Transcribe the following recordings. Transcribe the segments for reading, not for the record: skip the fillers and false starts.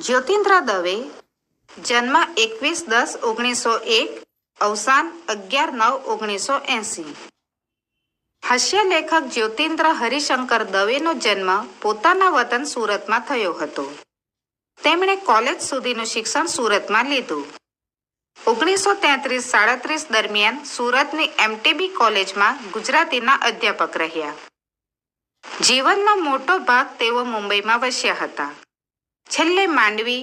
જ્યોતિન્દ્ર દવે જન્મ 21-10-1901, અવસાન 11-9-1980। હાસ્યલેખક જ્યોતિન્દ્ર હરિશંકર દવેનો જન્મ પોતાના વતન સુરતમાં થયો હતો। તેમણે કોલેજ સુધીનું શિક્ષણ સુરતમાં લીધું। 1933-37 દરમિયાન સુરતની MTB કોલેજમાં ગુજરાતીના અધ્યાપક રહ્યા। જીવનનો મોટો ભાગ તેઓ મુંબઈમાં વસ્યા હતા। છેલ્લે માંડવી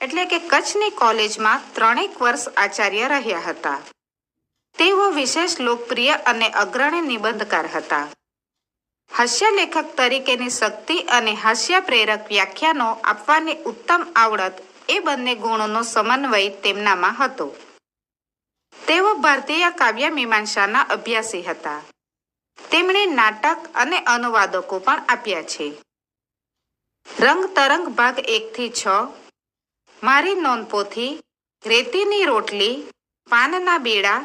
એટલે કે કચ્છની કોલેજમાં 3 વર્ષ આચાર્ય રહ્યા હતા। તેઓ વિશેષ લોકપ્રિય અને અગ્રણી નિબંધકાર હતા। હાસ્યલેખક તરીકેની શક્તિ અને હાસ્ય પ્રેરક વ્યાખ્યાનો આપવાની ઉત્તમ આવડત એ બંને ગુણોનો સમન્વય તેમનામાં હતો। તેઓ ભારતીય કાવ્ય મીમાંસાના અભ્યાસી હતા। તેમણે નાટક અને અનુવાદકો પણ આપ્યા છે। રંગ તરંગ ભાગ 1-6, મારી નોંધપોથી, રેતીની રોટલી, પાનના બેડા,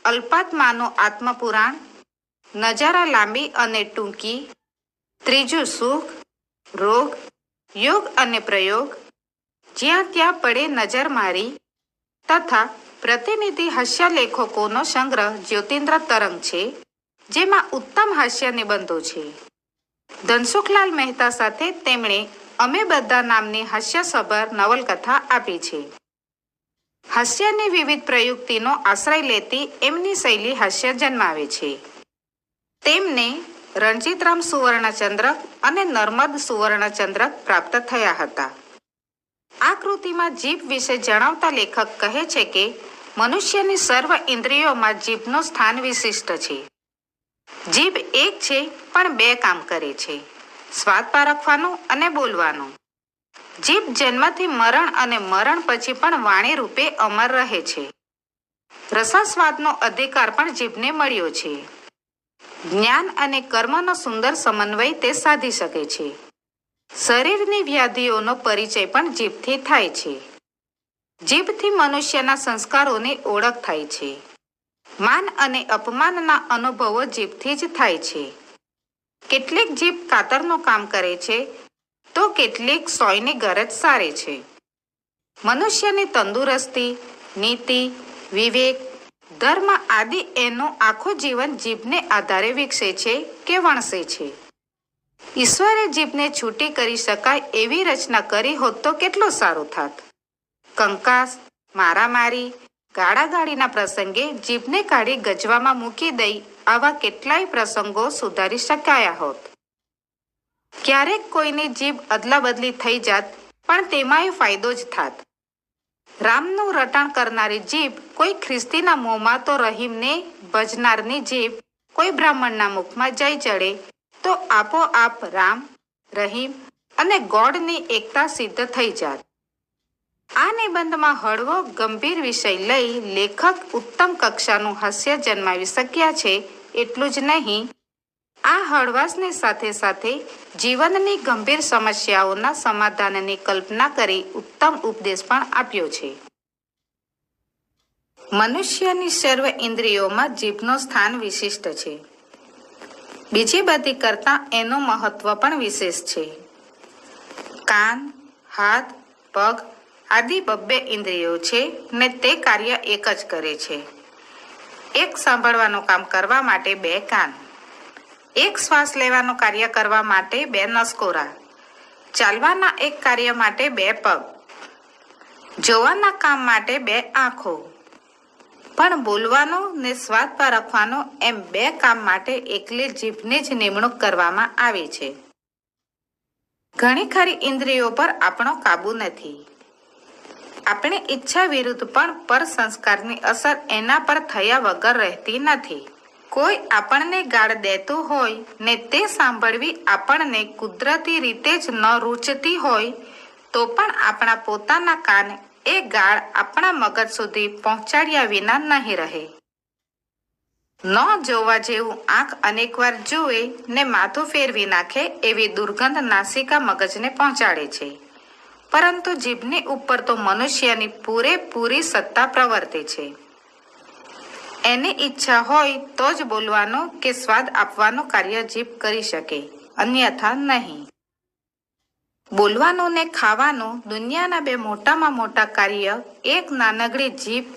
અલ્પાત્માનું આત્મપુરાણ, નજારા લાંબી અને ટૂંકી, ત્રીજું સુખ, રોગ, યોગ અને પ્રયોગ, જ્યાં ત્યાં પડે નજર મારી તથા પ્રતિનિધિ હાસ્યલેખકોનો સંગ્રહ જ્યોતિન્દ્ર તરંગ છે, જેમાં ઉત્તમ હાસ્ય નિબંધો છે। ધનસુખલાલ મહેતા સાથે તેમણે અમે બધા નામની હાસ્યસભર નવલકથા આપી છે। હાસ્યની વિવિધ પ્રયુક્તિનો આશ્રય લેતી એમની શૈલી હાસ્ય જન્માવે છે। તેમને રણજીતરામ સુવર્ણચંદ્રક અને નર્મદ સુવર્ણચંદ્રક પ્રાપ્ત થયા હતા। આ કૃતિમાં જીભ વિશે જણાવતા લેખક કહે છે કે મનુષ્યની સર્વ ઇન્દ્રિયોમાં જીભનું સ્થાન વિશિષ્ટ છે। જીભ એક છે પણ 2 કામ કરે છે, સ્વાદ પારખવાનું અને બોલવાનું। જીભ જન્મથી મરણ અને મરણ પછી પણ વાણી રૂપે અમર રહે છે। રસાસ્વાદનો અધિકાર પણ જીભને મળ્યો છે। જ્ઞાન અને કર્મનો સુંદર સમન્વય તે સાધી શકે છે। શરીરની વ્યાધિઓનો પરિચય પણ જીભથી થાય છે। જીભથી મનુષ્યના સંસ્કારોની ઓળખ થાય છે। માન અને અપમાનના અનુભવો જીભથી જ થાય છે। કેટલીક જીભ કાતરનું કામ કરે છે તો કેટલીક સોયની ગરજ સારે છે। મનુષ્યની તંદુરસ્તી, નીતિ, વિવેક, ધર્મ આદિ એનું આખું જીવન જીભને આધારે વિકસે છે કે વણસે છે। ઈશ્વરે જીભને છૂટી કરી શકાય એવી રચના કરી હોત તો કેટલું સારું થાત। કંકાસ, મારામારી, ગાળાગાળીના પ્રસંગે જીભને કાઢી ગજવામાં મૂકી દઈ આવા કેટલાય પ્રસંગો સુધારી શકાયા હોત। ક્યારેક કોઈની જીભ અદલાબદલી થઈ જાત પણ તેમાંય ફાયદો જ થાત। રામનું રટાણ કરનારી જીભ કોઈ ખ્રિસ્તીના મોંમાં તો રહીમને ભજનારની જીભ કોઈ બ્રાહ્મણના મુખમાં જઈ ચડે તો આપોઆપ રામ, રહીમ અને ગોડની એકતા સિદ્ધ થઈ જાત। આ નિબંધમાં હળવો ગંભીર વિષય લઈ લેખક ઉત્તમ કક્ષાનું હાસ્ય જન્માવી શક્યા છે। એટલું જ નહીં, આ હળવાશની સાથે સાથે જીવનની ગંભીર સમસ્યાઓના સમાધાનની કલ્પના કરી ઉત્તમ ઉપદેશ પણ આપ્યો છે। મનુષ્યની સર્વ ઇન્દ્રિયોમાં જીભનું સ્થાન વિશિષ્ટ છે। બીજી બધી કરતાં એનું મહત્વ પણ વિશેષ છે। કાન, હાથ, પગ આદિ 2 ઇન્દ્રિયો છે ને તે કાર્ય એક જ કરે છે। એક સાંભળવાનું કામ કરવા માટે 2 કાન, એક શ્વાસ લેવાનું કાર્ય કરવા માટે 2 નસકોરા, ચાલવાના એક કાર્ય માટે 2 પગ, જોવાના કામ માટે 2 આંખો, પણ બોલવાનું ને સ્વાદ પારખવાનો એમ 2 કામ માટે એકલી જીભની જ નિમણૂક કરવામાં આવી છે। ઘણી ખરી ઇન્દ્રિયો પર આપણો કાબુ નથી। આપણે ઈચ્છા વિરુદ્ધ પણ પર સંસ્કારની અસર એના પર થયા વગર રહેતી નથી। કોઈ આપણને ગાળ દેતું હોય ને તે સાંભળવી આપણને કુદરતી રીતે જ ન રૂચતી હોય તો પણ આપણા પોતાના કાન એ ગાળ આપણા મગજ સુધી પહોંચાડ્યા વિના નહીં રહે। ન જોવા જેવું આંખ અનેકવાર જુએ ને માથું ફેરવી નાખે એવી દુર્ગંધ નાસિકા મગજને પહોંચાડે છે, પરંતુ જીભની ઉપર તો મનુષ્યની પૂરેપૂરી સત્તા પ્રવર્તે છે। એની ઈચ્છા હોય તો જ બોલવાનું કે સ્વાદ આપવાનું કાર્ય જીભ કરી શકે, અન્યથા નહીં। બોલવાનું ને ખાવાનું દુનિયાના બે મોટામાં મોટા કાર્ય એક નાનકડી જીભ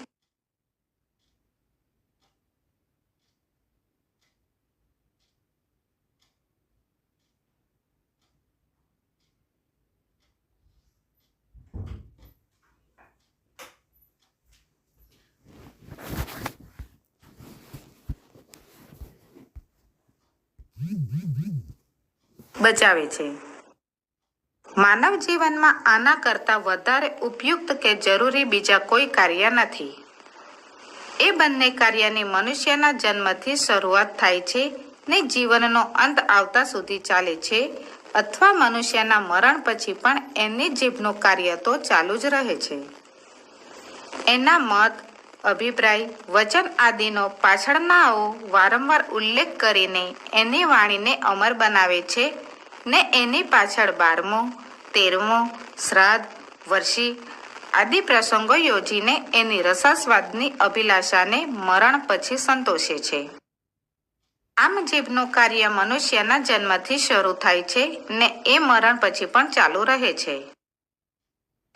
બચાવે છે. માનવ જીવનમાં આના કરતાં વધારે ઉપયુક્ત કે જરૂરી બીજા કોઈ કાર્ય નથી. એ બંને કાર્યની મનુષ્યના જન્મથી શરૂઆત થાય છે ને જીવનનો અંત આવતા સુધી ચાલે છે, અથવા મનુષ્યના મરણ પછી પણ એની જીભનું કાર્ય તો ચાલુ જ રહે છે. એના મત, અભિપ્રાય, વચન આદિનો પાછળનાઓ વારંવાર ઉલ્લેખ કરીને એની વાણીને અમર બનાવે છે ને એની પાછળ 12મો, 13મો, શ્રાદ્ધ, વર્ષી આદિ પ્રસંગો યોજીને એની રસાસ્વાદની અભિલાષાને મરણ પછી સંતોષે છે. આમ જીભનું કાર્ય મનુષ્યના જન્મથી શરૂ થાય છે ને એ મરણ પછી પણ ચાલુ રહે છે.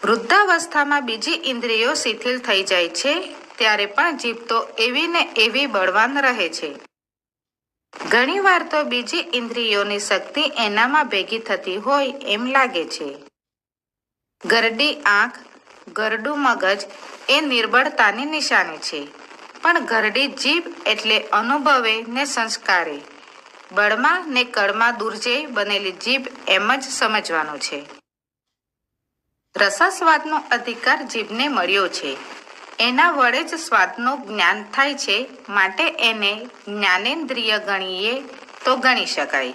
વૃદ્ધાવસ્થામાં બીજી ઇન્દ્રિયો શિથિલ થઈ જાય છે ત્યારે પણ જીભ તો એવી ને એવી બળવાન રહે છે. ઘણીવાર તો બીજી ઇન્દ્રિયોની શક્તિ એનામાં ભેગી થતી હોય એમ લાગે છે. ગરડી આંખ, ગરડું મગજ એ નિર્બળતાની નિશાની છે, પણ ઘરડી જીભ એટલે અનુભવે ને સંસ્કારે, બળમાં ને કળમાં દુર્જેય બનેલી જીભ એમ જ સમજવાનું છે. રસાસ્વાદનો અધિકાર જીભને મળ્યો છે. એના વડે જ સ્વાદનું જ્ઞાન થાય છે, માટે એને જ્ઞાનેન્દ્રિય ગણીએ તો ગણી શકાય.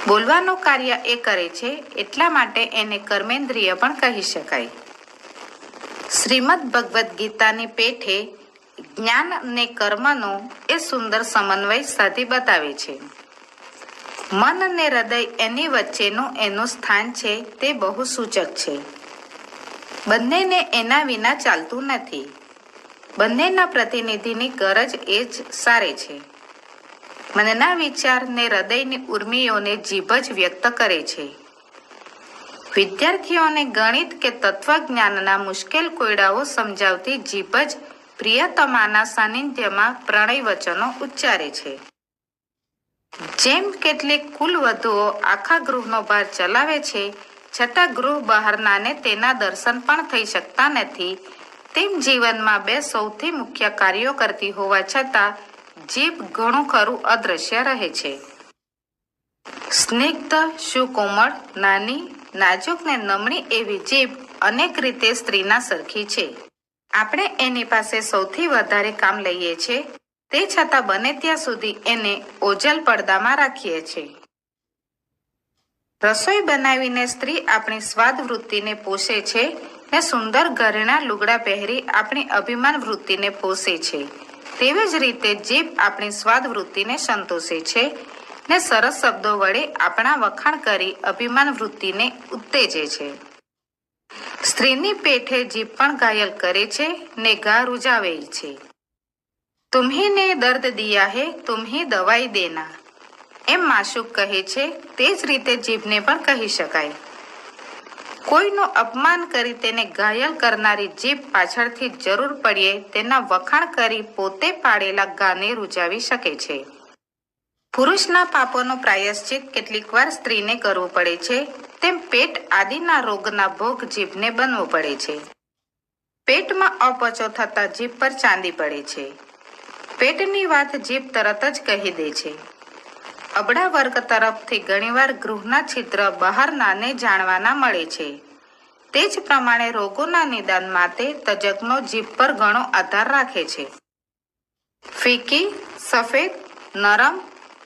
બોલવાનું કાર્ય એ કરે છે એટલા માટે એને કર્મેન્દ્રિય પણ કહી શકાય. શ્રીમદ ભગવદ્ ગીતાની પેઠે જ્ઞાન ને કર્મનો એ સુંદર સમન્વય સાધી બતાવે છે. મન ને હૃદય એની વચ્ચેનું એનું સ્થાન છે તે બહુ સૂચક છે. બંનેને એના વિના ચાલતું નથી. બંનેના પ્રતિનિધિની ગરજ એ જ સારે છે. મનના વિચાર ને હૃદયની ઉર્મિઓને જીભ જ વ્યક્ત કરે છે. વિદ્યાર્થીઓને ગણિત કે તત્વજ્ઞાનના મુશ્કેલ કોયડાઓ સમજાવતી જીભ જ પ્રિયતમાના સાનિધ્યમાં પ્રણય વચનો ઉચ્ચારે છે. જેમ કેટલીક કુલવધુઓ આખા ગૃહનો ભાર ચલાવે છે, છતાં ગૃહ બહારનાને તેના દર્શન પણ થઈ શકતા નથી, તેમ જીવનમાં બે સૌથી મુખ્ય કાર્યો કરતી હોવા છતાં જીભ ઘણું ખરું અદૃશ્ય રહે છે. સ્નિગ્ધ, સુકોમળ, નાની, નાજુક ને નમણી એવી જીભ અનેક રીતે સ્ત્રીના સરખી છે. આપણે એની પાસે સૌથી વધારે કામ લઈએ છીએ, તે છતાં બને ત્યાં સુધી એને ઓજલ પડદામાં રાખીએ છીએ. રસોઈ બનાવીને સ્ત્રી આપણી સ્વાદ વૃત્તિને પોષે છે ને સુંદર ઘરેણાં લુગડા પહેરી આપણી અભિમાન વૃત્તિને પોષે છે. તેવી જ રીતે જીભ આપણી સ્વાદ વૃત્તિને સંતોષે છે ને સરસ શબ્દો વડે આપણા વખાણ કરી અભિમાન વૃત્તિને ઉત્તેજે છે. સ્ત્રીની પેઠે જીભ પણ ઘાયલ કરે છે ને ઘા રૂઝાવે છે. તુમ્હીને દર્દ દિયા હે તુમ્હી દવાઈ દેના, એમ માશુક કહે છે તે જ રીતે જીભને પણ કહી શકાય. કોઈનું અપમાન કરી તેને ઘાયલ કરનારી જીભ પાછળથી જરૂર પડ્યે તેના વખાણ કરી પોતે પાડેલા ઘાને રૂઝાવી શકે છે. પુરુષના પાપોનું પ્રાયશ્ચિત કેટલીક વાર સ્ત્રીને કરવું પડે છે, તેમ પેટ આદિના રોગના ભોગ જીભને બનવો પડે છે. પેટમાં અપચો થતા જીભ પર ચાંદી પડે છે. પેટની વાત જીભ તરત જ કહી દે છે. અબળા વર્ગ તરફથી ઘણીવાર ગૃહના છિદ્ર બહારનાને જાણવાના મળે છે. તે જ પ્રમાણે રોગોના નિદાન માટે તજજ્ઞો જીભ પર ઘણો આધાર રાખે છે. ફીકી, સફેદ, નરમ,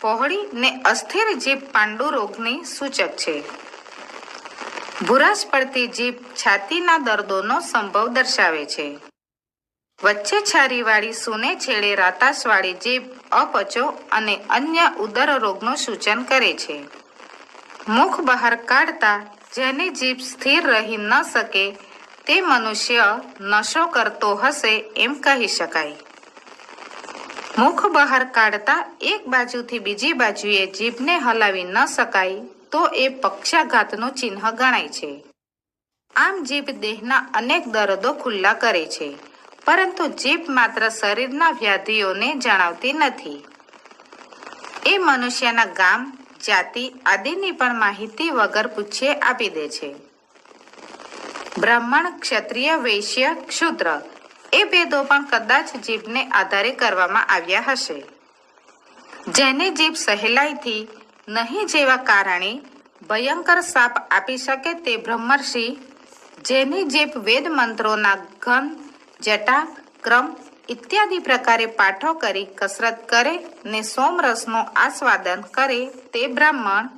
પહોળી ને અસ્થિર જીભ પાંડુ રોગની સૂચક છે. ભૂરાશ પડતી જીભ છાતીના દર્દોનો સંભવ દર્શાવે છે. વચ્ચે છારીવાળી સૂને છેડે રાતાશવાળી જીભ અપચો અને અન્ય ઉદર રોગનું સૂચન કરે છે. મુખ બહાર કાઢતા જેની જીભ સ્થિર રહી ન શકે તે મનુષ્ય નશો કરતો હશે એમ કહી શકાય. મુખ બહાર કાઢતા એક બાજુથી બીજી બાજુએ જીભને હલાવી ન શકાય તો એ પક્ષાઘાતનું ચિહ્ન ગણાય છે. આમ જીભ દેહના અનેક દર્દો ખુલ્લા કરે છે, પરંતુ જીભ માત્ર શરીરના વ્યાધિઓને જણાવતી નથી. એ મનુષ્યના ગામ, જાતિ આદિની પણ માહિતી વગર પૂછ્યે આપી દે છે. બ્રાહ્મણ, ક્ષત્રિય, વૈશ્ય, શૂદ્ર એ ભેદો પણ કદાચ જીભને આધારે કરવામાં આવ્યા હશે. જેની જીભ સહેલાઈથી નહીં જેવા કારણે ભયંકર શાપ આપી શકે તે બ્રહ્મર્ષિ, જેની જીભ વેદ મંત્રોના ઘન, જટા, ક્રમ ઇત્યાદિ પ્રકારે પાઠો કરી કસરત કરે ને સોમરસનું આસ્વાદન કરે તે બ્રાહ્મણ,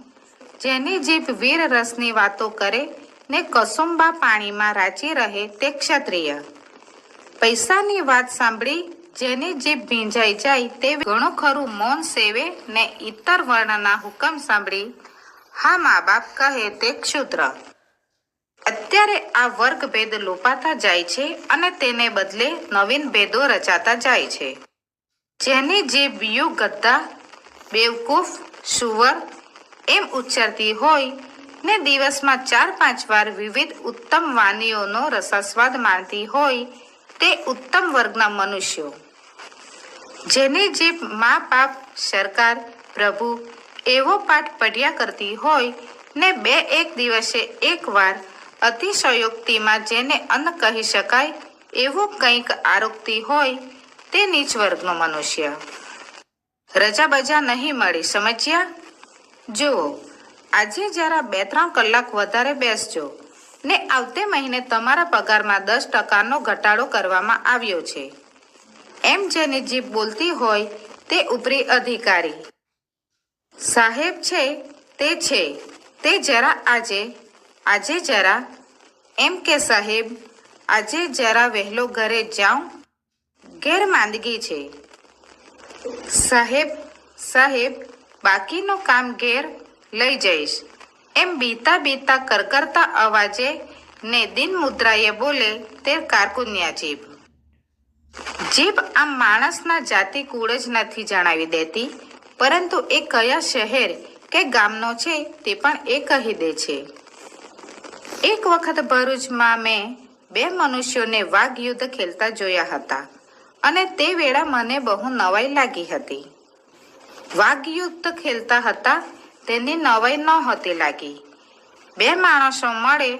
જેની જીભ વીર રસની વાતો કરે ને કસુંબા પાણીમાં રાચી રહે તે ક્ષત્રિય, પૈસાની વાત સાંભળી જેની જીભ ભીંજાઈ જાય તે ઘણું ખરું મૌન સેવે ને ઇતર વર્ણના હુકમ સાંભળી હા મા બાપ કહે તે ક્ષુદ્ર. અત્યારે આ વર્ગભેદ લોપાતા જાય છે અને તેને બદલે નવીન ભેદો રચાતા જાય છે. જેની જીભ યુ ગદ્દા, બેવકૂફ, શુવર એમ ઉચ્ચારતી હોય ને દિવસમાં 4-5 વાર વિવિધ ઉત્તમ વાનીઓનો રસાસ્વાદ માણતી હોય તે ઉત્તમ વર્ગના મનુષ્યો. જેની જીભ મા બાપ, સરકાર, પ્રભુ એવો પાઠ પઢ્યા કરતી હોય ને 2-1 દિવસે એકવાર અતિશયોક્તિમાં જેને અન્ન કહી શકાય એવું કંઈક આરોગતી હોય તે નીચ વર્ગનો મનુષ્ય. રજા બજા નહીં મળી, સમજ્યા? જુઓ, આજે જરા 2-3 કલાક વધારે બેસજો ને આવતે મહિને તમારા પગારમાં 10% ઘટાડો કરવામાં આવ્યો છે. એમ જેની જીભ બોલતી હોય તે ઉપરી અધિકારી સાહેબ છે તે જરા આજે જરા એમ કે સાહેબ આજે જરા વહેલો ઘરે જાઉં, ઘેર માંદગી છે. સાહેબ બાકીનું કામ ઘેર લઈ જઈશ એમ બીતા બીતા કરકરતા અવાજે ને દિન મુદ્રાએ બોલે તે કારકુન્યા જીભ. જીભ આમ માણસના જાતિ કુળ જ નથી જણાવી દેતી, પરંતુ એ કયા શહેર કે ગામનો છે તે પણ એ કહી દે છે. એક વખત ભરૂચમાં મેં 2 મનુષ્યોને વાઘ યુદ્ધ ખેલતા જોયા હતા અને તે વેળા મને બહુ નવાઈ લાગી હતી. વાઘ યુદ્ધ ખેલતા હતા તેની નવાઈ નહોતી લાગી. 2 માણસો મળે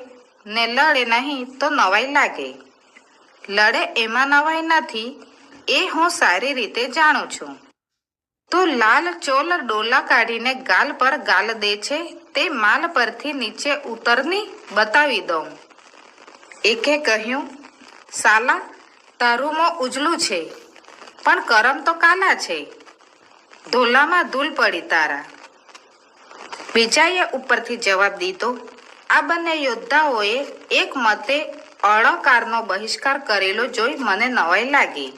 ને લડે નહીં તો નવાઈ લાગે. લડે એમાં નવાઈ નથી એ હું સારી રીતે જાણું છું. તો લાલ ચોલ ડોલા કાઢીને ગાલ પર ગાલ દે છે તે માલ પરથી નીચે ઉતરની બતાવી દઉં. એકે કહ્યું, સાલા તારું મોં ઉજળું છે પણ કરમ તો કાલા છે, ધોલામાં ધૂલ પડી તારા. બીજાએ ઉપરથી જવાબ દીધો. આ બંને યોદ્ધાઓએ એક મતે અળકારનો બહિષ્કાર કરેલો જોઈ મને નવાઈ લાગી.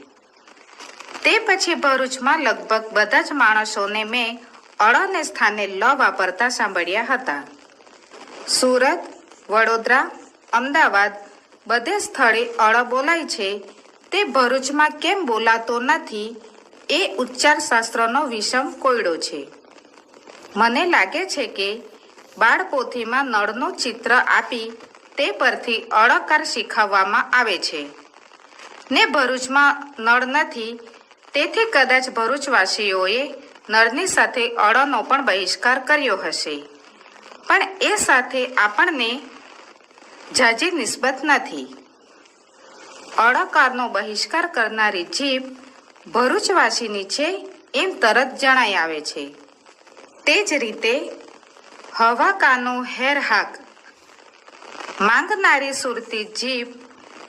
તે પછી ભરૂચમાં લગભગ બધા જ માણસોને મેં અળને સ્થાને લ વાપરતા સાંભળ્યા હતા. સુરત, વડોદરા, અમદાવાદ બધે સ્થળે અળ બોલાય છે તે ભરૂચમાં કેમ બોલાતો નથી એ ઉચ્ચાર શાસ્ત્રનો વિષમ કોયડો છે. મને લાગે છે કે બાળપોથીમાં નળનું ચિત્ર આપી તે પરથી અળકાર શીખવવામાં આવે છે ને ભરૂચમાં નળ નથી તેથી કદાચ ભરૂચવાસીઓએ નળની સાથે અળનો પણ બહિષ્કાર કર્યો હશે, પણ એ સાથે આપણને ઝાઝી નિસ્બત નથી. અળકારનો બહિષ્કાર કરનારી જીભ ભરૂચવાસીની છે એમ તરત જણાઈ આવે છે. તે જ રીતે હવા કાનું હેર હાક માંગનારી સુરતી જીભ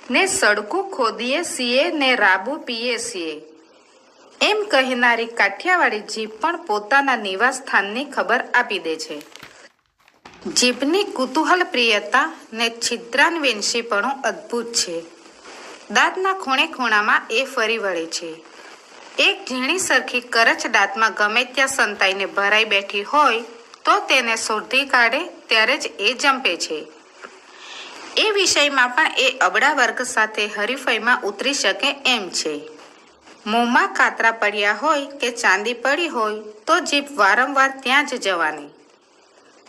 ને સડકું ખોદીએ છીએ ને રાબુ પીએ છીએ એમ કહેનારી કાઠિયાવાડી જીભ પણ પોતાના નિવાસ સ્થાનની ખબર આપી દે છે. જીભની કુતૂહલ પ્રિયતા ને છિદ્રાન્વેષીપણું અદ્ભુત છે. દાંતના ખૂણે ખૂણામાં એ ફરી વળે છે. એક ઝીણી સરખી કરચ દાંતમાં ગમે ત્યાં સંતાઈને ભરાઈ બેઠી હોય તો તેને શોધી કાઢે ત્યારે જ એ જંપે છે. એ વિષયમાં પણ એ અબળા વર્ગ સાથે હરીફાઈમાં ઉતરી શકે એમ છે. મોંમાં કાતરા પડ્યા હોય કે ચાંદી પડી હોય તો જીભ વારંવાર ત્યાં જ જવાની.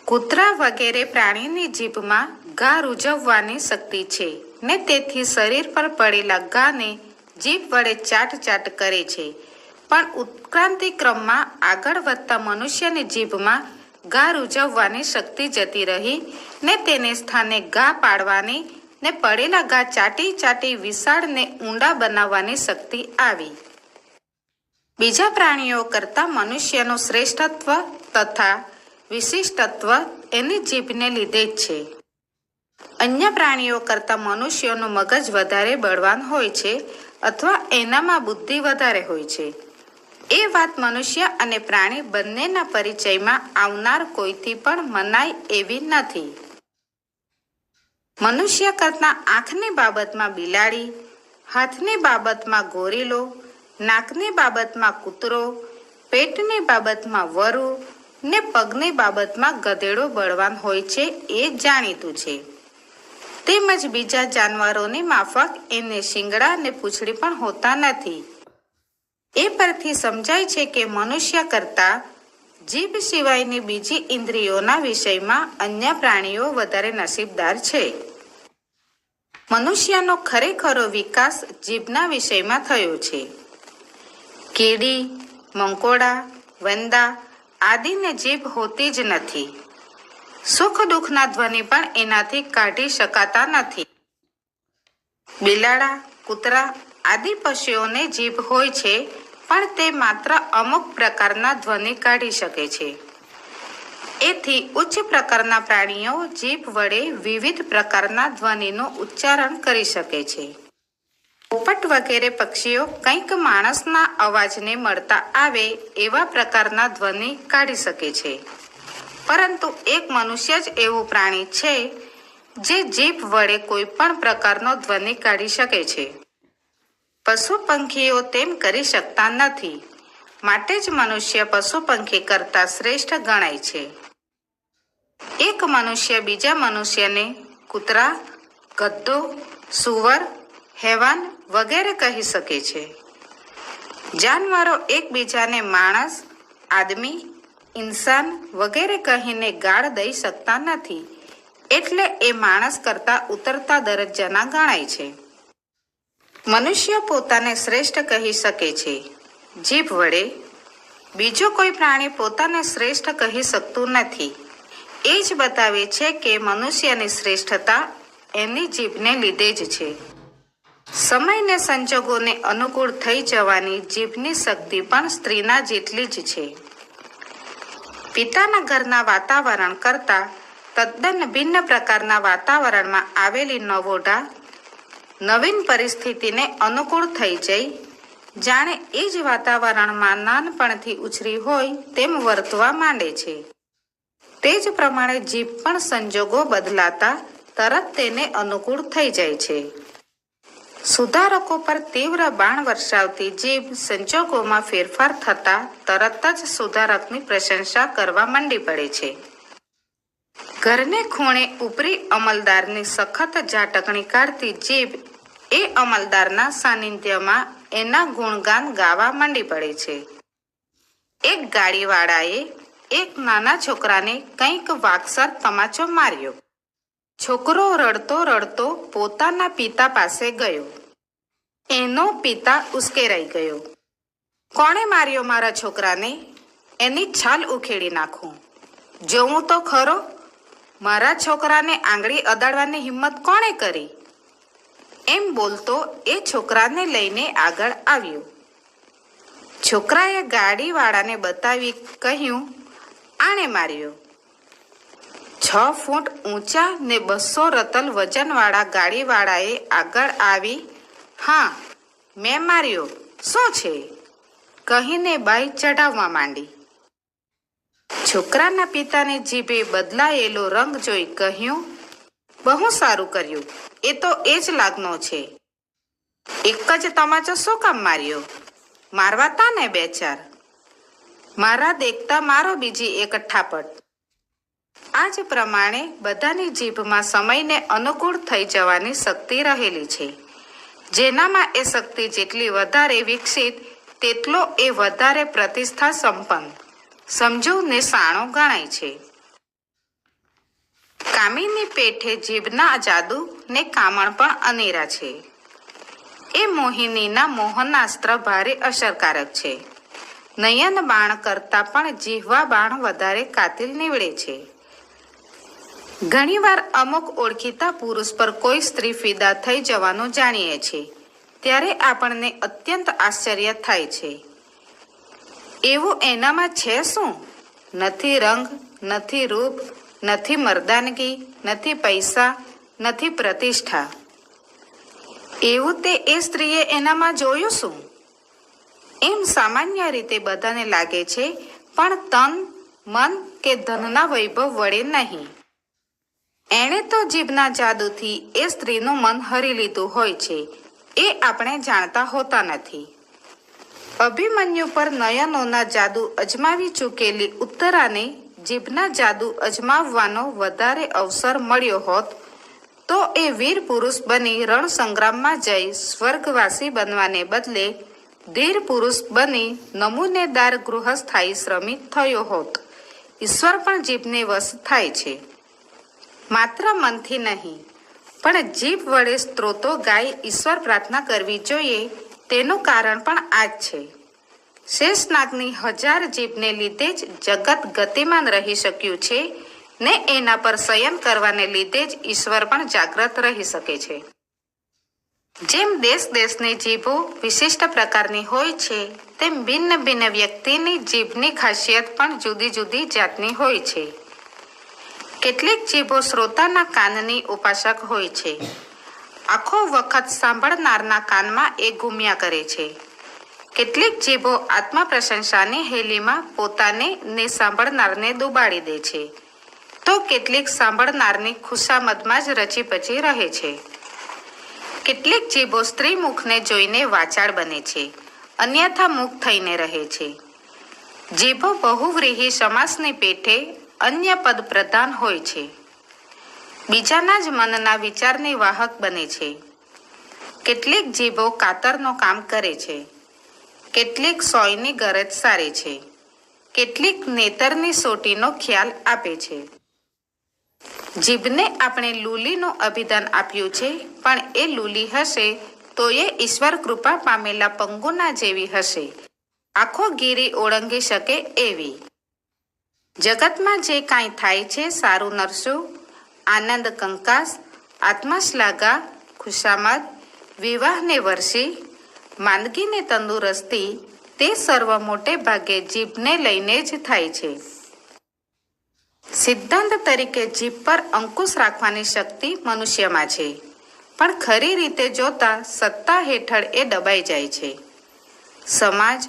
કૂતરા વગેરે પ્રાણીની જીભમાં ઘા રૂઝવવાની શક્તિ છે ને તેથી શરીર પર પડેલા ઘાને જીભ વડે ચાટ કરે છે. પણ ઉત્ક્રાંતિ ક્રમમાં આગળ વધતા મનુષ્યની જીભમાં ઘા રૂઝવવાની શક્તિ જતી રહી ને તેને સ્થાને ઘા પાડવાની ને પડેલા ઘા ચાટી વિશાળ ને ઊંડા બનાવવાની શક્તિ આવી. બીજા પ્રાણીઓ કરતાં મનુષ્યનું શ્રેષ્ઠત્વ તથા વિશિષ્ટત્વ એની જીભને લીધે જ છે. અન્ય પ્રાણીઓ કરતાં મનુષ્યનું મગજ વધારે બળવાન હોય છે અથવા એનામાં બુદ્ધિ વધારે હોય છે. એ વાત મનુષ્ય અને પ્રાણી બંનેના પરિચયમાં આવનાર કોઈથી પણ મનાય એવી નથી. મનુષ્ય કરતાં આંખની બાબતમાં બિલાડી, હાથની બાબતમાં ગોરીલો, નાકની બાબતમાં કૂતરો, પેટની બાબતમાં વરુ ને પગની બાબતમાં ગધેડો બળવાન હોય છે એ જાણીતું છે. તેમજ બીજા જાનવરોની માફક એને શિંગડા ને પૂંછડી પણ હોતા નથી. એ પરથી સમજાય છે કે મનુષ્ય કરતાં જીભ સિવાયની બીજી ઇન્દ્રિયોના વિષયમાં અન્ય પ્રાણીઓ વધારે નસીબદાર છે. મનુષ્યનો ખરેખરો વિકાસ જીભના વિષયમાં થયો છે. કીડી, મંકોડા, વંદા આદિને જીભ હોતી જ નથી. સુખ દુઃખના ધ્વનિ પણ એનાથી કાઢી શકાતા નથી. બિલાડા, કૂતરા આદિ પશુઓને જીભ હોય છે પણ તે માત્ર અમુક પ્રકારના ધ્વનિ કાઢી શકે છે. એથી ઉચ્ચ પ્રકારના પ્રાણીઓ જીભ વડે વિવિધ પ્રકારના ધ્વનિનું ઉચ્ચારણ કરી શકે છે. પોપટ વગેરે પક્ષીઓ કંઈક માણસના અવાજને મળતા આવે એવા પ્રકારના ધ્વનિ કાઢી શકે છે. પરંતુ એક મનુષ્ય જ એવું પ્રાણી છે જે જીભ વડે કોઈ પણ પ્રકારનો ધ્વનિ કાઢી શકે છે. પશુ પંખીઓ તેમ કરી શકતા નથી. માટે જ મનુષ્ય પશુ પંખી કરતાં શ્રેષ્ઠ ગણાય છે. એક મનુષ્ય બીજા મનુષ્યને કૂતરા, ગધો, સુવર, હેવાન વગેરે કહી શકે છે. જાનવરો એકબીજાને માણસ, આદમી, ઇન્સાન વગેરે કહીને ગાળ દઈ શકતા નથી. એટલે એ માણસ કરતાં ઉતરતા દરજ્જાના ગણાય છે. મનુષ્ય પોતાને શ્રેષ્ઠ કહી શકે છે જીભ વડે. બીજો કોઈ પ્રાણી પોતાને શ્રેષ્ઠ કહી શકતું નથી. એ જ બતાવે છે કે મનુષ્યની શ્રેષ્ઠતા એની જીભને લીધે જ છે. સમયને સંજોગોને અનુકૂળ થઈ જવાની જીભની શક્તિ પણ સ્ત્રીના જેટલી જ છે. પિતાના ઘરના વાતાવરણ કરતાં તદ્દન ભિન્ન પ્રકારના વાતાવરણમાં આવેલી નવોઢા નવીન પરિસ્થિતિને અનુકૂળ થઈ જઈ જાણે એ જ વાતાવરણમાં નાનપણથી ઉછરી હોય તેમ વર્તવા માંડે છે. તે જ પ્રમાણે જીભ પણ સંજોગો બદલાતા તરત તેને અનુકૂળ થઈ જાય છે. સુધારકો પર તીવ્ર બાણ વર્ષાવતી જીભ સંજોગોમાં ફેરફાર થતાં તરત જ સુધારકની પ્રશંસા કરવા માંડી પડે છે. ઘરને ખૂણે ઉપરી અમલદારની સખત ઝાટકણી કાઢતી જીભ એ અમલદારના સાનિધ્યમાં એના ગુણગાન ગાવા માંડી પડે છે. એક ગાડીવાળાએ એક નાના છોકરાને કંઈક વાગસર તમાચો માર્યો. છોકરો રડતો રડતો પોતાના પિતા પાસે ગયો. એનો પિતા ઉશ્કેરાઈ ગયો. કોણે માર્યો મારા છોકરાને? એની છાલ ઉખેડી નાખું. જોઉં તો ખરો, મારા છોકરાને આંગળી અડાડવાની હિંમત કોણે કરી? એમ બોલતો એ છોકરાને લઈને આગળ આવ્યો. છોકરાએ ગાડીવાળાને બતાવી કહ્યું, આણે માર્યો. 6 ફૂટ ઊંચા ને 200 રતલ વજનવાળા ગાડીવાળાએ આગળ આવી, હા, મેં માર્યો, શું છે? કહીને બાઈ ચઢાવવા માંડી. છોકરાના પિતાની જીભે બદલાયેલો રંગ જોઈ કહ્યું, બહુ સારું કર્યું, એ તો એ જ લાગનો છે. એક જ તમાચો શું કામ માર્યો? મારવા તા ને 2-4. મારા દેખતા મારો બીજી એક ઠાપટ. આ જ પ્રમાણે બધાની જીભમાં સમયને અનુકૂળ થઈ જવાની શક્તિ રહેલી છે. જેનામાં એ શક્તિ જેટલી વધારે વિકસિત તેટલો એ વધારે પ્રતિષ્ઠા સંપન્ન, સમજુ ને સાણો ગણાય છે. કામીની પેઠે જીભના જાદુ ને કામણ પણ અનેરા છે. એ મોહિનીના મોહનાસ્ત્ર ભારે અસરકારક છે. નયન બાણ કરતાં પણ જીહવા બાણ વધારે કાતિલ નીવડે છે. ઘણીવાર અમુક ઓળખીતા પુરુષ પર કોઈ સ્ત્રી ફિદા થઈ જવાનું જાણીએ છીએ ત્યારે આપણને અત્યંત આશ્ચર્ય થાય છે. એવું એનામાં છે શું? નથી રંગ, નથી રૂપ, નથી મર્દાનગી, નથી પૈસા, નથી પ્રતિષ્ઠા. એવું તે એ સ્ત્રીએ એનામાં જોયું શું? એમ સામાન્ય રીતે બધાને લાગે છે, પણ તન, મન કે ધનના વૈભવ વડે નહીં. એણે તો જીભના જાદુથી એ સ્ત્રીનું મન હરી લીધું હોય છે એ આપણે જાણતા હોતા નથી. અભિમન્યુ પર નયનોના જાદુ અજમાવી ચૂકેલી ઉત્તરાને જીભના જાદુ અજમાવવાનો વધારે અવસર મળ્યો હોત તો એ વીર પુરુષ બની રણ સંગ્રામમાં જઈ સ્વર્ગવાસી બનવાને બદલે ધીર પુરુષ બની નમૂનેદાર ગૃહસ્થાયી શ્રમિક થયો હોત. ઈશ્વર પણ જીભને વશ થાય છે, માત્ર મનથી નહીં, પણ જીભ વડે સ્ત્રોતો ગાઈ ઈશ્વર પ્રાર્થના કરવી જોઈએ. તેનું કારણ પણ આ જ છે. શેષનાગની 1000 જીભને લીધે જ જગત ગતિમાન રહી શક્યું છે ને એના પર શયન કરવાને લીધે જ ઈશ્વર પણ જાગ્રત રહી શકે છે. જેમ દેશ દેશની જીભો વિશિષ્ટ પ્રકારની હોય છે તેમ ભિન્ન ભિન્ન વ્યક્તિની જીભની ખાસિયત પણ જુદી જુદી જાતની હોય છે. કેટલીક જીભો શ્રોતાના કાનની ઉપાસક હોય છે. આખો વખત સાંભળનારના કાનમાં એ ઘૂમ્યા કરે છે. કેટલીક જીભો આત્મા પ્રશંસાની હેલીમાં પોતાને ને સાંભળનારને દુબાડી દે છે, તો કેટલીક સાંભળનારની ખુશામદમાં જ રચી પચી રહે છે. કેટલીક જીભો સ્ત્રી મુખને જોઈને વાચાળ બને છે, અન્યથા મુખ થઈને રહે છે. જીભો બહુવ્રીહી સમાસની પેઠે અન્ય પદ પ્રધાન હોય છે. બીજાના જ મનના વિચારની વાહક બને છે. કેટલીક જીભો કાતરનો કામ કરે છે, કેટલીક સોયની ગરજ સારે છે, કેટલીક નેતરની સોટીનો ખ્યાલ આપે છે. જીભને આપણે લૂલીનું અભિધાન આપ્યું છે, પણ એ લૂલી હશે તો એ ઈશ્વર કૃપા પામેલા પંગુના જેવી હશે, આખો ગીરી ઓળંગી શકે એવી. જગતમાં જે કાંઈ થાય છે, સારું નરસું, આનંદ કંકાસ, આત્માશ્લાઘા, ખુશામદ, વિવાહને વર્ષી, માંદગીને તંદુરસ્તી, તે સર્વ મોટે ભાગે જીભને લઈને જ થાય છે. સિદ્ધાંત તરીકે જીભ પર અંકુશ રાખવાની શક્તિ મનુષ્યમાં છે, પણ ખરી રીતે જોતા સત્તા હેઠળ એ દબાઈ જાય છે. સમાજ,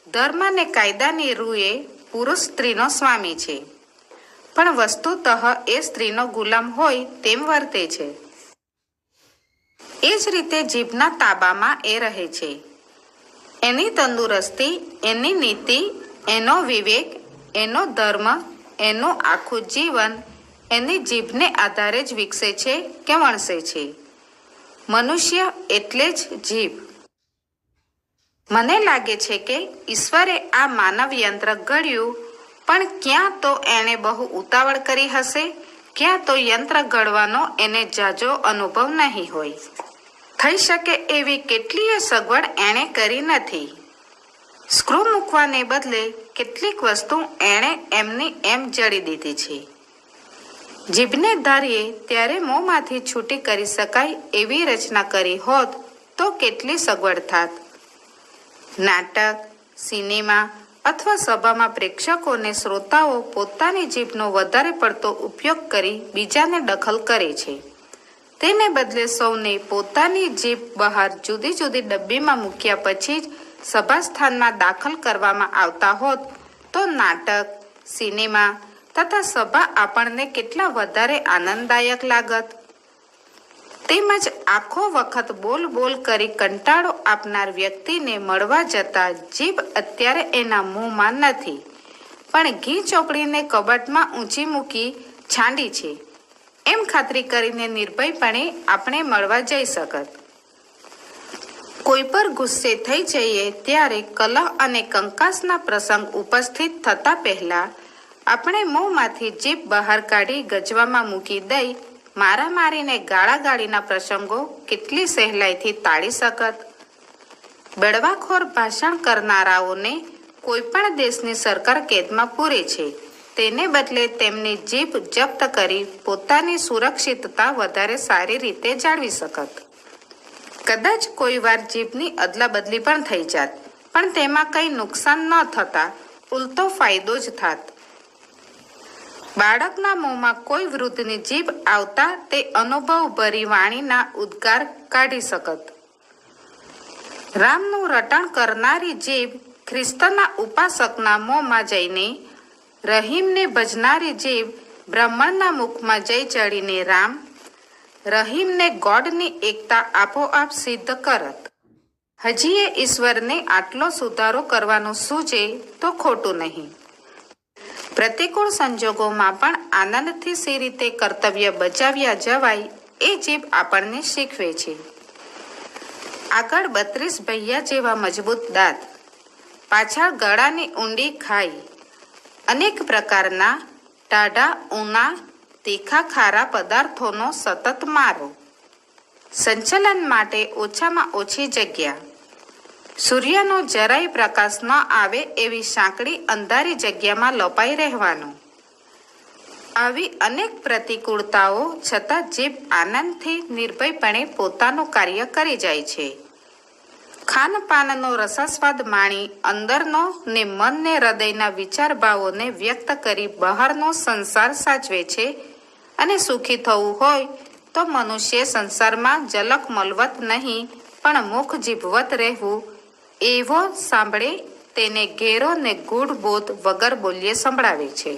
ધર્મ અને કાયદાની રૂએ પુરુષ સ્ત્રીનો સ્વામી છે, પણ વસ્તુતઃ એ સ્ત્રીનો ગુલામ હોય તેમ વર્તે છે. એ જ રીતે જીભના તાબામાં એ રહે છે. એની તંદુરસ્તી, એની નીતિ, એનો વિવેક, એનો ધર્મ, એનું આખું જીવન એની જીભને આધારે જ વિકસે છે કે વણસે છે. મનુષ્ય એટલે જ જીભ. મને લાગે છે કે ઈશ્વરે આ માનવ યંત્ર ઘડ્યું, પણ ક્યાં તો એણે બહુ ઉતાવળ કરી હશે, ક્યાં તો યંત્ર ઘડવાનો એને ઝાઝો અનુભવ નહીં હોય. થઈ શકે એવી કેટલીય સગવડ એણે કરી નથી. સ્ક્રૂ મૂકવાને બદલે કેટલીક વસ્તુ એણે એમની એમ જડી દીધી છે. જીભને ધારીએ ત્યારે મોંમાંથી છૂટી કરી શકાય એવી રચના કરી હોત તો કેટલી સગવડ થાત. નાટક, સિનેમા અથવા સભામાં પ્રેક્ષકોને શ્રોતાઓ પોતાની જીભનો વધારે પડતો ઉપયોગ કરી બીજાને દખલ કરે છે. તેને બદલે સૌને પોતાની જીભ બહાર જુદી જુદી ડબ્બીમાં મૂક્યા પછી જ સભાસ્થાનમાં દાખલ કરવામાં આવતા હોત તો નાટક, સિનેમા તથા સભા આપણને કેટલા વધારે આનંદદાયક લાગત. તેમજ આખો વખત બોલ બોલ કરી કંટાળો આપનાર વ્યક્તિને મળવા જતા જીભ અત્યારે એના મોંમાં નથી, પણ ઘી ચોપડીને કબાટમાં ઊંચી મૂકી છાંડી છે એમ ખાતરી કરીને નિર્ભયપણે આપણે મળવા જઈ શકત. કોઈ પર ગુસ્સે થઈ જઈએ ત્યારે કલહ અને કંકાસના પ્રસંગ ઉપસ્થિત થતા પહેલા આપણે મોંમાંથી જીભ બહાર કાઢી ગજવામાં મૂકી દઈ મારામારીને ગાળાગાળીના પ્રસંગો કેટલી સહેલાઈથી ટાળી શકત. બળવાખોર ભાષણ કરનારાઓને કોઈ પણ દેશની સરકાર કેદમાં પૂરે છે. તેને બદલે તેમની જીભ જપ્ત કરી પોતાની સુરક્ષિતતા વધારે સારી રીતે જાળવી શકત. કદાચ કોઈ વાર જીભની અદલાબદલી પણ થઈ જાત, પણ તેમાં કંઈ નુકસાન ન થતા ઉલટો ફાયદો જ થાત. બાળકના મોંમાં કોઈ વૃદ્ધની જીભ આવતા તે અનુભવભરી વાણીના ઉદ્ગાર કાઢી શકત. રામનું રટણ કરનારી જીભ ખ્રિસ્તના ઉપાસકના મોંમાં જઈને, રહીમને ભજનારી જીભ બ્રાહ્મણના મુખમાં જઈ ચડીને રામ, રહીમને ગોડની એકતા આપોઆપ સિદ્ધ કરત. હજીએ ઈશ્વરને આટલો સુધારો કરવાનું સૂચે તો ખોટું નહીં. પ્રતિકૂળ સંજોગોમાં પણ આનંદથી સી રીતે કર્તવ્ય બજાવ્યા જવાય એ જીભ આપણને શીખવે છે. આગળ 32 ભૈયા જેવા મજબૂત દાંત, પાછળ ગળાની ઊંડી ખાઈ, અનેક પ્રકારના ટાઢા ઊના તીખા ખારા પદાર્થોનો સતત મારો, સંચલન માટે ઓછામાં ઓછી જગ્યા, સૂર્યનો જરાય પ્રકાશ ન આવે એવી સાંકડી અંધારી જગ્યામાં લપાઈ રહેવાનું. આવી અનેક પ્રતિકૂળતાઓ છતાં જીભ આનંદથી નિર્ભયપણે પોતાનું કાર્ય કરી જાય છે. ખાનપાનનો રસાસ્વાદ માણી અંદરનો ને મન ને હૃદયના વિચાર ભાવોને વ્યક્ત કરી બહારનો સંસાર સાચવે છે. અને સુખી થવું હોય તો મનુષ્ય સંસારમાં ઝલક મલવત નહીં પણ મુખ જીભવત રહેવું, એવો સાંભળે તેને ઘેરો ને ગૂઢ બોધ વગર બોલ્યે સંભળાવે છે.